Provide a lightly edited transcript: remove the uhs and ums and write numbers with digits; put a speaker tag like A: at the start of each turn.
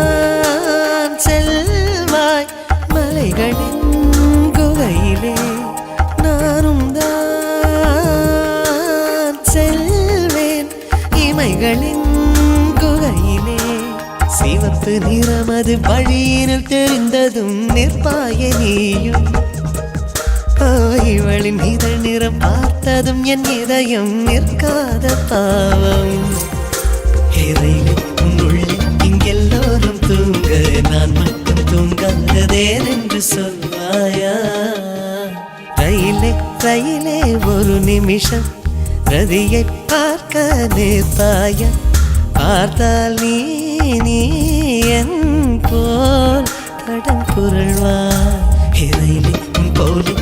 A: தான் செல்வாய் மலைகளின் குகையிலே நானும் தான் செல்வேன் இமைகளின் குகையிலே சிவப்பு நிறமது வழியினில் தெரிந்ததும் நிற்பாய நீயும் இவளின் இதழ் நிறம் பார்த்ததும் என் இதயம் நிற்காத பாவம் உள்ளே இங்கெல்லோரும் தூங்க நான் மட்டும் தூங்காததேன் என்று சொல்வாயா ரயிலே ரயிலே ஒரு நிமிஷம் ரதியை பார்க்க நிற்பாயா பார்த்தால் நீ என் போல் கடன் புரள்வா ரயிலே போலி